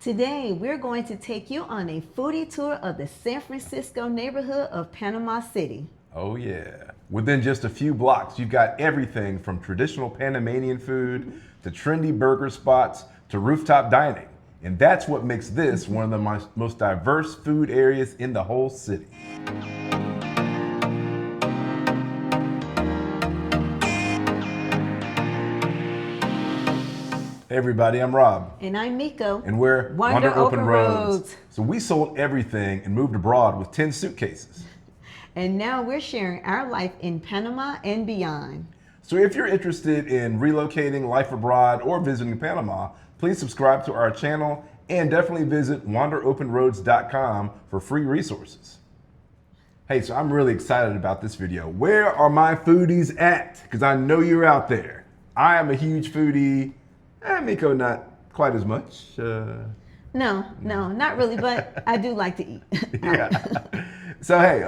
Today, we're going to take you on a foodie tour of the San Francisco neighborhood of Panama City. Oh yeah. Within just a few blocks, you've got everything from traditional Panamanian food to trendy burger spots to rooftop dining. And that's what makes this one of the most diverse food areas in the whole city. Hey everybody, I'm Rob. And I'm Mika. And we're Wander Open Roads. So we sold everything and moved abroad with 10 suitcases. And now we're sharing our life in Panama and beyond. So if you're interested in relocating, life abroad, or visiting Panama, please subscribe to our channel and definitely visit wanderopenroads.com for free resources. Hey, so I'm really excited about this video. Where are my foodies at? Because I know you're out there. I am a huge foodie. Miko, not quite as much. No, not really, but I do like to eat. Yeah. So hey,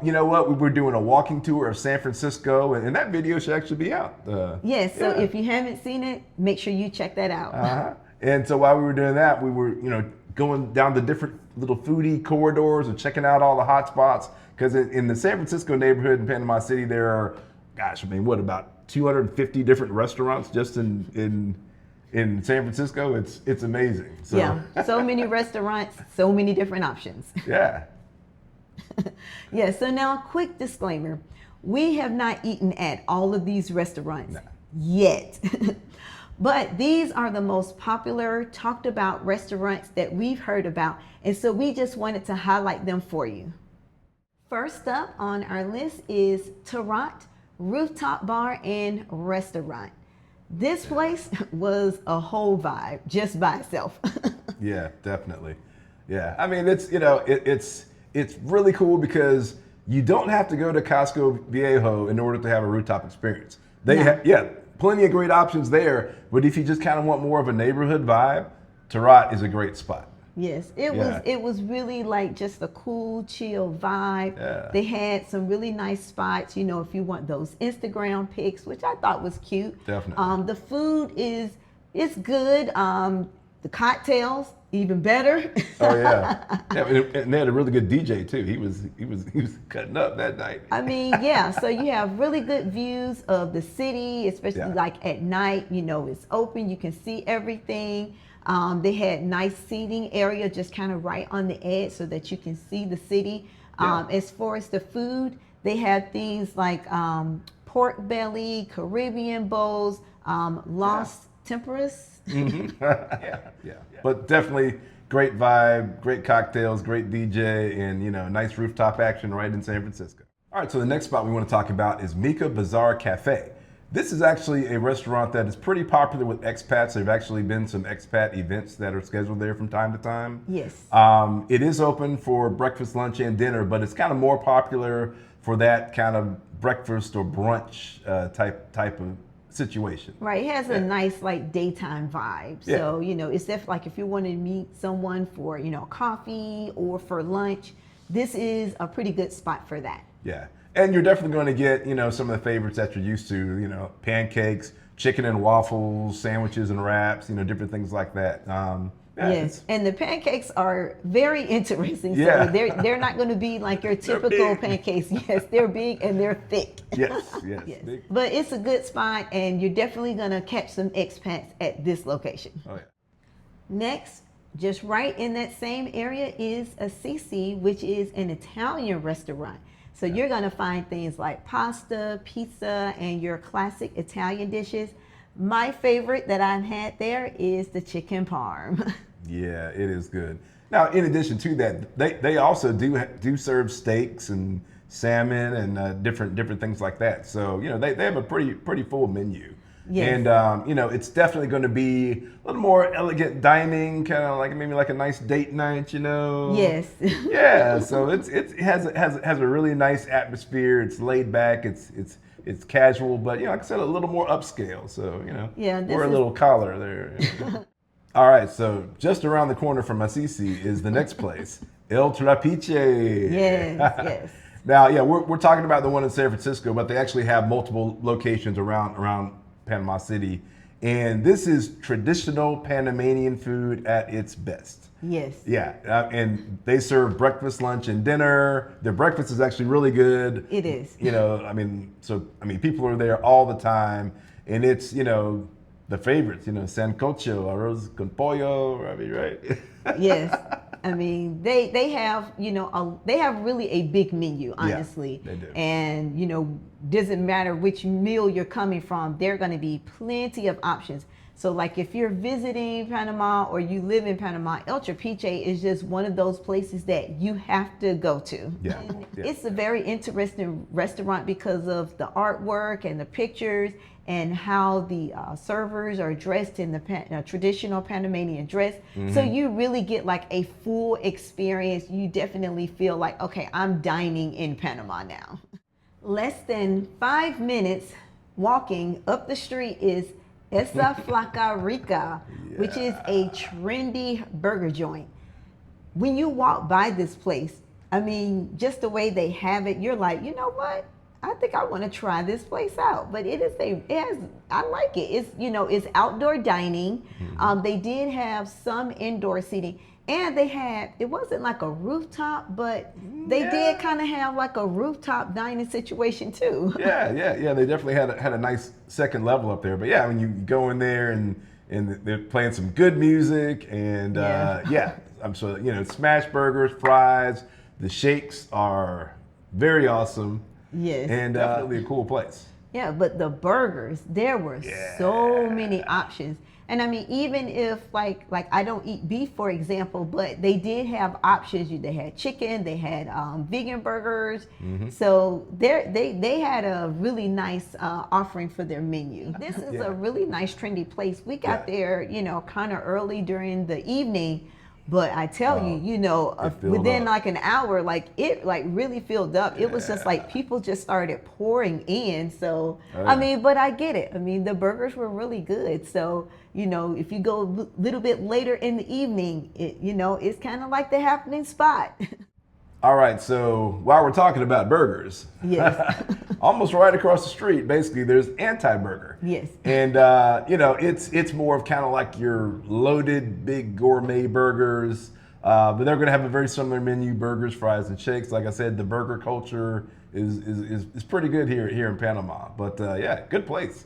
you know what? We were doing a walking tour of San Francisco, and that video should actually be out. Yes, so if you haven't seen it, make sure you check that out. And so while we were doing that, we were, going down the different little foodie corridors and checking out all the hot spots. Because in the San Francisco neighborhood in Panama City, there are, about 250 different restaurants just in San Francisco. It's amazing. So. Yeah, so many restaurants, so many different options. Yeah. Yeah, so now a quick disclaimer. We have not eaten at all of these restaurants yet. But these are the most popular, talked about restaurants that we've heard about. And so we just wanted to highlight them for you. First up on our list is Terrat Rooftop Bar and Restaurant. This place was a whole vibe just by itself. Yeah, definitely. Yeah, I mean, it's really cool because you don't have to go to Casco Viejo in order to have a rooftop experience. They have, plenty of great options there, but if you just kind of want more of a neighborhood vibe, Terrat is a great spot. Yes, it was really like just a cool, chill vibe. Yeah. They had some really nice spots, if you want those Instagram pics, which I thought was cute. Definitely. The food is good. The cocktails even better. Oh yeah. And they had a really good DJ too. He was cutting up that night. I mean, yeah. So you have really good views of the city, especially like at night. It's open. You can see everything. They had nice seating area just kind of right on the edge so that you can see the city. As far as the food, they have things like pork belly, Caribbean bowls, Los Temperas. Mm-hmm. Yeah. But definitely great vibe, great cocktails, great DJ, and nice rooftop action right in San Francisco. All right, so the next spot we want to talk about is Mika Bazar Cafe. This is actually a restaurant that is pretty popular with expats. There have actually been some expat events that are scheduled there from time to time. Yes. It is open for breakfast, lunch, and dinner, but it's kind of more popular for that kind of breakfast or brunch type of situation. Right, it has a nice like daytime vibe. So, it's definitely like if you want to meet someone for, coffee or for lunch, this is a pretty good spot for that. Yeah. And you're definitely going to get, some of the favorites that you're used to, pancakes, chicken and waffles, sandwiches and wraps, different things like that. Yes, and the pancakes are very interesting. So they're not going to be like your typical pancakes. Yes, they're big and they're thick. Yes. Big. But it's a good spot, and you're definitely going to catch some expats at this location. Oh, yeah. Next, just right in that same area is Assisi, which is an Italian restaurant. So you're going to find things like pasta, pizza, and your classic Italian dishes. My favorite that I've had there is the chicken parm. Yeah, it is good. Now, in addition to that, they also do serve steaks and salmon and different things like that. So they have a pretty full menu. Yes. And it's definitely going to be a little more elegant dining, kind of like maybe like a nice date night, Yes. Yeah. So it has a really nice atmosphere. It's laid back. It's casual, but like I said, a little more upscale. So wear a little collar there. All right. So just around the corner from Assisi is the next place, El Trapiche. Yes. Now, we're talking about the one in San Francisco, but they actually have multiple locations around Panama City. And this is traditional Panamanian food at its best. Yes. Yeah, and they serve breakfast, lunch, and dinner. Their breakfast is actually really good. It is. You know, people are there all the time, and it's, the favorites, sancocho, arroz con pollo, right? Yes. I mean, they have, they have really a big menu, honestly. Yeah, they do. And, doesn't matter which meal you're coming from, there are going to be plenty of options. So like if you're visiting Panama or you live in Panama, El Trapiche is just one of those places that you have to go to. Yeah. It's a very interesting restaurant because of the artwork and the pictures and how the servers are dressed in the traditional Panamanian dress. Mm-hmm. So you really get like a full experience. You definitely feel like, okay, I'm dining in Panama now. Less than 5 minutes walking up the street is Esa Flaca Rica, which is a trendy burger joint. When you walk by this place, I mean, just the way they have it, you're like, you know what? I think I want to try this place out. But I like it. It's, it's outdoor dining. Mm-hmm. They did have some indoor seating. And it wasn't like a rooftop, but they did kind of have like a rooftop dining situation too. Yeah. They definitely had a nice second level up there. But yeah, when you go in there and they're playing some good music and I'm sure, smash burgers, fries, the shakes are very awesome. Yes. And definitely a cool place. Yeah, but the burgers, there were so many options. And I mean, even if like I don't eat beef, for example, but they did have options. They had chicken, they had vegan burgers. Mm-hmm. So they had a really nice offering for their menu. This is a really nice, trendy place. We got there, kind of early during the evening. But I tell you, within like an hour, it really filled up. It was just like people just started pouring in. So, I mean, but I get it. I mean, the burgers were really good. So, if you go a little bit later in the evening, it's kind of like the happening spot. All right, so while we're talking about burgers, yes, almost right across the street, basically, there's Anti-Burger. Yes. And, it's more of kind of like your loaded big gourmet burgers, but they're going to have a very similar menu, burgers, fries, and shakes. Like I said, the burger culture is pretty good here in Panama. But, good place.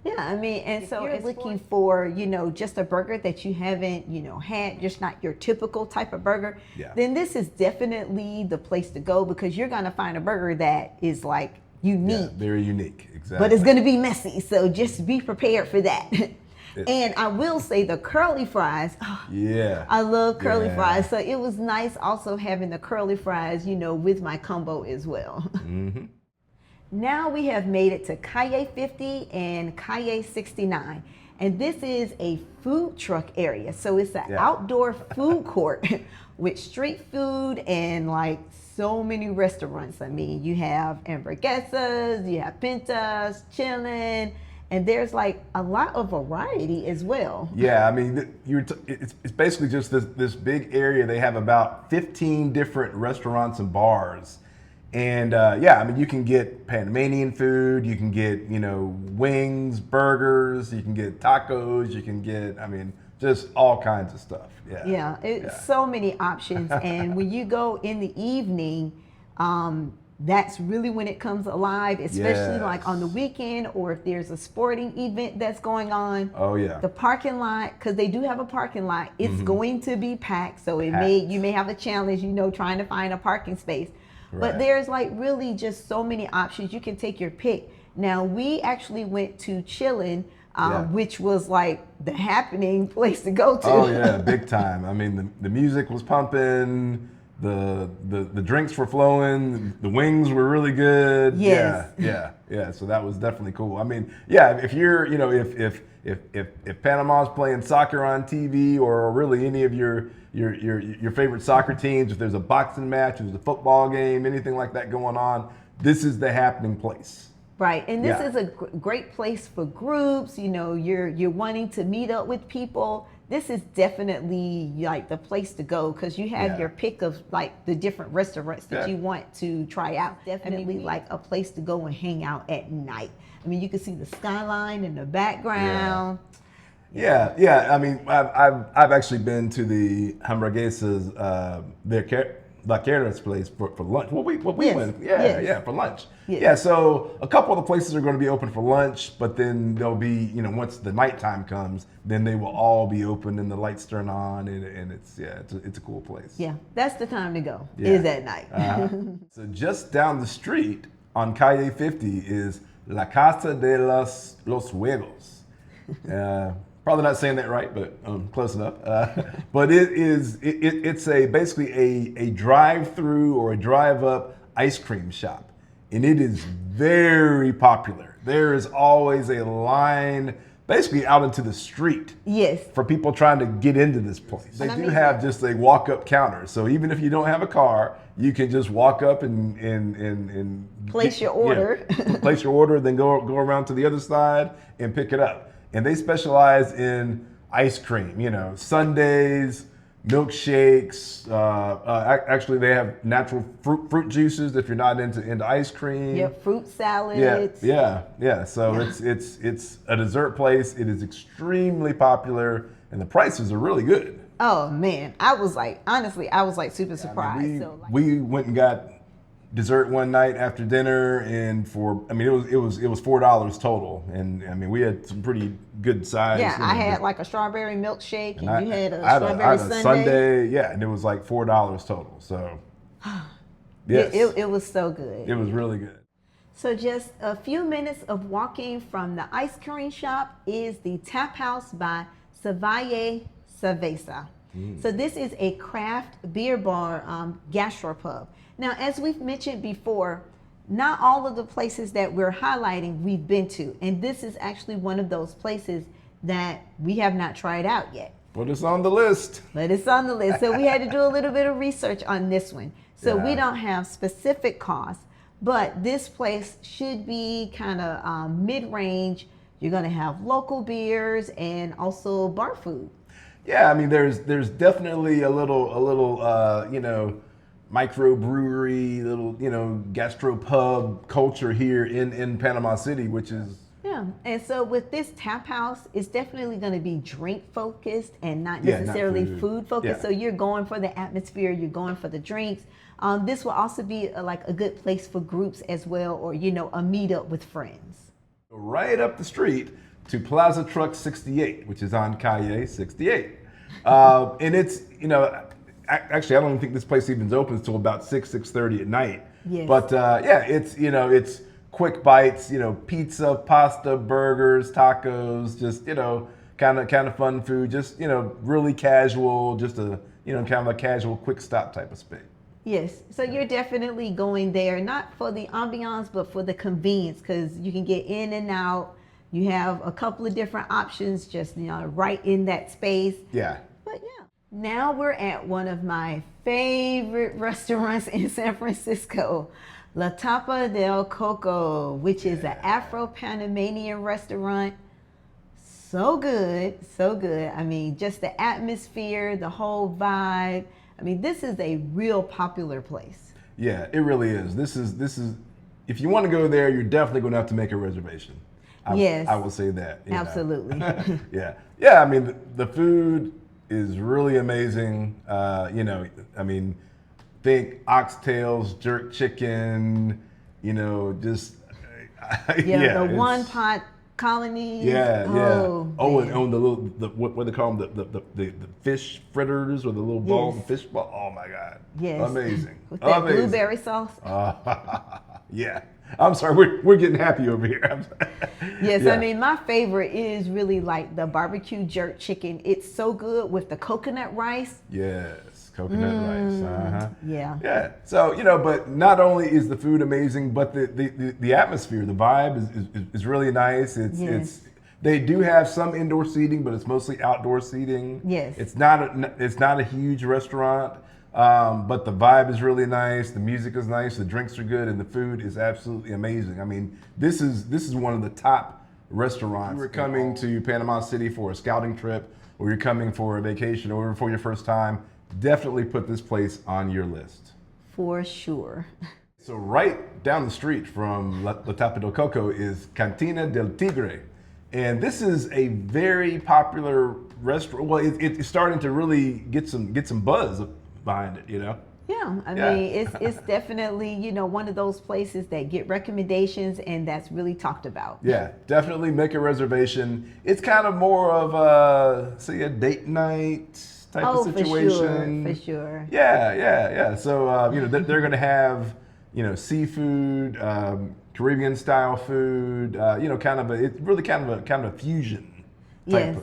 Yeah, I mean, and so if you're looking for, just a burger that you haven't, had, just not your typical type of burger, then this is definitely the place to go because you're going to find a burger that is like unique. Yeah, very unique, exactly. But it's going to be messy, so just be prepared for that. And I will say the curly fries, I love curly fries. So it was nice also having the curly fries, with my combo as well. Mm-hmm. Now we have made it to Calle 50 and Calle 69. And this is a food truck area. So it's an outdoor food court with street food and like so many restaurants. I mean, you have hamburguesas, you have pintas, chillin', and there's like a lot of variety as well. Yeah, I mean, it's basically just this big area. They have about 15 different restaurants and bars. And I mean, you can get Panamanian food, you can get, wings, burgers, you can get tacos, you can get, just all kinds of stuff. So many options. And when you go in the evening, that's really when it comes alive, especially like on the weekend or if there's a sporting event that's going on. Oh yeah. The parking lot, because they do have a parking lot, it's going to be packed. So you may have a challenge, trying to find a parking space. Right. But there's like really just so many options. You can take your pick. Now we actually went to Chillin', which was like the happening place to go to. Oh yeah, big time. I mean, the music was pumping, the drinks were flowing, the wings were really good. Yes. Yeah. So that was definitely cool. I mean, if you're, if Panama's playing soccer on TV or really any of your favorite soccer teams, if there's a boxing match, if there's a football game, anything like that going on, this is the happening place. Right, and this is a great place for groups. You're wanting to meet up with people. this is definitely like the place to go because you have Yeah. your pick of like the different restaurants that Yeah. you want to try out. Definitely like a place to go and hang out at night. I mean, you can see the skyline in the background. Yeah. I mean, I've actually been to the hamburguesas, Vaqueras place for lunch. We Yes, went, yes. for lunch. Yes. Yeah, so a couple of the places are going to be open for lunch, but then they'll be, once the nighttime comes, then they will all be open and the lights turn on, and it's a cool place. Yeah, that's the time to go, Yeah. is at night. So just down the street on Calle 50 is La Casa de los Juegos. Probably not saying that right, but close enough. But it's basically a drive-through or a drive-up ice cream shop, and it is very popular. There is always a line, basically out into the street. Yes. For people trying to get into this place. They do have just a walk-up counter, so even if you don't have a car, you can just walk up and Place your order. Place your order, then go around to the other side and pick it up. And they specialize in ice cream, sundaes, milkshakes. Actually, they have natural fruit juices if you're not into ice cream. Yeah, fruit salads. Yeah. So it's a dessert place. It is extremely popular, and the prices are really good. Oh man, I was like super surprised. We went and got dessert one night after dinner, and it was $4 total, and we had some pretty good size. Yeah, I had like a strawberry milkshake, and you had a I had strawberry a sundae. Yeah, and it was like $4 total. So yes, it was so good. It was really good. So just a few minutes of walking from the ice cream shop is the Tap House by Salvaje Cerveza. So this is a craft beer bar gastropub. Now, as we've mentioned before, not all of the places that we're highlighting we've been to, and this is actually one of those places that we have not tried out yet. Put us on the list. But it's on the list. So we had to do a little bit of research on this one. So we don't have specific costs, but this place should be kind of mid-range. You're going to have local beers and also bar food. Yeah, I mean, there's definitely a little microbrewery, little gastropub culture here in Panama City, which is and so with this tap house, it's definitely going to be drink focused and not necessarily food focused. So you're going for the atmosphere, you're going for the drinks. This will also be like a good place for groups as well, or a meetup with friends. Right up the street to Plaza Truck 68, which is on Calle 68. And it's, actually, I don't even think this place even opens until about 6:30 at night. Yes. But it's quick bites, pizza, pasta, burgers, tacos, just, kind of fun food, just, really casual, just a, kind of a casual quick stop type of space. Yes, so you're definitely going there, not for the ambiance, but for the convenience, because you can get in and out. You have a couple of different options just, right in that space. Yeah. But yeah. Now we're at one of my favorite restaurants in San Francisco, La Tapa del Coco, which is an Afro-Panamanian restaurant. So good, so good. I mean, just the atmosphere, the whole vibe. I mean, this is a real popular place. Yeah, it really is. This is, if you want to go there, you're definitely going to have to make a reservation. Yes. I will say that. Absolutely. Yeah, I mean, the food is really amazing. Think oxtails, jerk chicken, just the one pot colonies. And on the little, what they call them, the fish fritters or the little ball, fish ball. Oh my God. Yes. Amazing. With that blueberry sauce. Yeah. I'm sorry, we're getting happy over here. Yes, yeah. I mean, my favorite is really like the barbecue jerk chicken. It's so good with the coconut rice. Yes, coconut rice. Yeah. So, but not only is the food amazing, but the atmosphere, the vibe is really nice. They do have some indoor seating, but it's mostly outdoor seating. Yes. It's not a huge restaurant. But the vibe is really nice, the music is nice, the drinks are good, and the food is absolutely amazing. I mean, this is one of the top restaurants. We were coming to Panama City for a scouting trip or you're coming for a vacation or for your first time, definitely put this place on your list. For sure. So right down the street from La Tapa del Coco is Cantina del Tigre. And this is a very popular restaurant. Well, it's starting to really get some buzz behind it, you know? Yeah, I mean, it's definitely, you know, one of those places that get recommendations and that's really talked about. Yeah, definitely make a reservation. It's kind of more of say a date night type of situation. For sure. Yeah. So, you know, they're going to have, you know, seafood, Caribbean style food, you know, it's really kind of a fusion type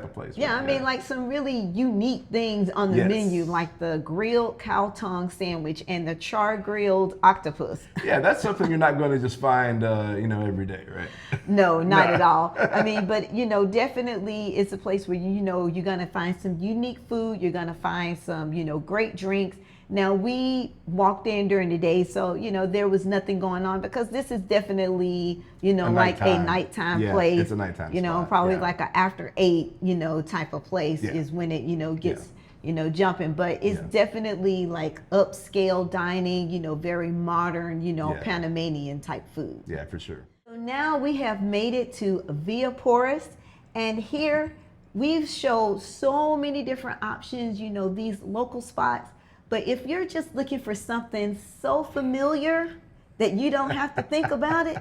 of place. Yeah, right? I mean, like some really unique things on the menu, like the grilled cow tongue sandwich and the char-grilled octopus. Yeah, that's something you're not going to just find, you know, every day, right? No, not at all. I mean, but, you know, definitely it's a place where, you know, you're going to find some unique food. You're going to find some, you know, great drinks. Now, we walked in during the day, so, you know, there was nothing going on because this is definitely, you know, like a nighttime place. It's a nighttime you know, spot. probably like a after 8, you know, type of place is when it, you know, gets, you know, jumping. But it's definitely like upscale dining, you know, very modern, you know, Panamanian type food. Yeah, for sure. So now we have made it to Via Porras, and here we've showed so many different options, you know, these local spots. But if you're just looking for something so familiar that you don't have to think about it,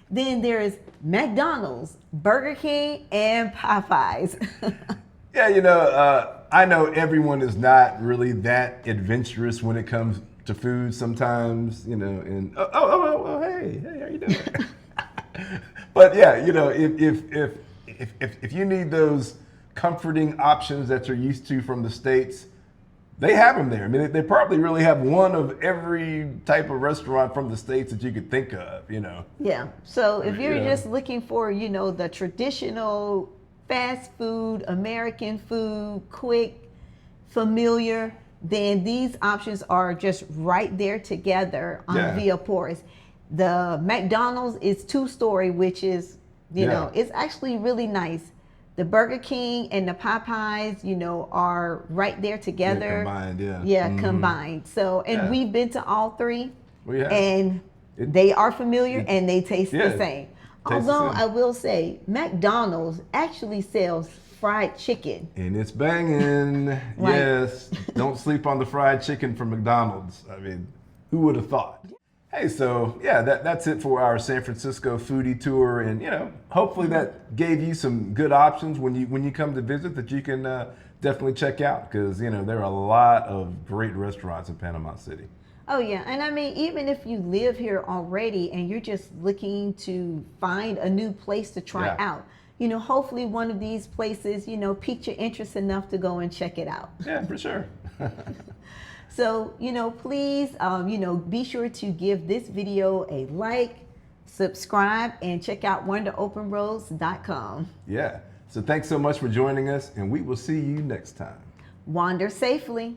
then there's McDonald's, Burger King, and Popeyes. Yeah, you know, I know everyone is not really that adventurous when it comes to food sometimes, you know, and hey, how you doing? But yeah, you know, if you need those comforting options that you're used to from the States, they have them there. I mean, they probably really have one of every type of restaurant from the States that you could think of, you know. Yeah. So if you're just looking for, you know, the traditional fast food, American food, quick, familiar, then these options are just right there together on Via Porras. The McDonald's is 2-story, which is, you know, it's actually really nice. The Burger King and the Popeyes, you know, are right there together. Yeah, combined, combined. So, and we've been to all 3, and they are familiar and they taste the same. Although I will say, McDonald's actually sells fried chicken. And it's banging. Yes, don't sleep on the fried chicken from McDonald's. I mean, who would have thought? Hey, so yeah, that's it for our San Francisco foodie tour, and you know, hopefully that gave you some good options when you come to visit that you can definitely check out, because you know there are a lot of great restaurants in Panama City. Oh yeah, and I mean, even if you live here already and you're just looking to find a new place to try out, you know, hopefully one of these places, you know, piqued your interest enough to go and check it out. Yeah, for sure. So, you know, please, you know, be sure to give this video a like, subscribe, and check out wanderopenroads.com. Yeah. So thanks so much for joining us, and we will see you next time. Wander safely.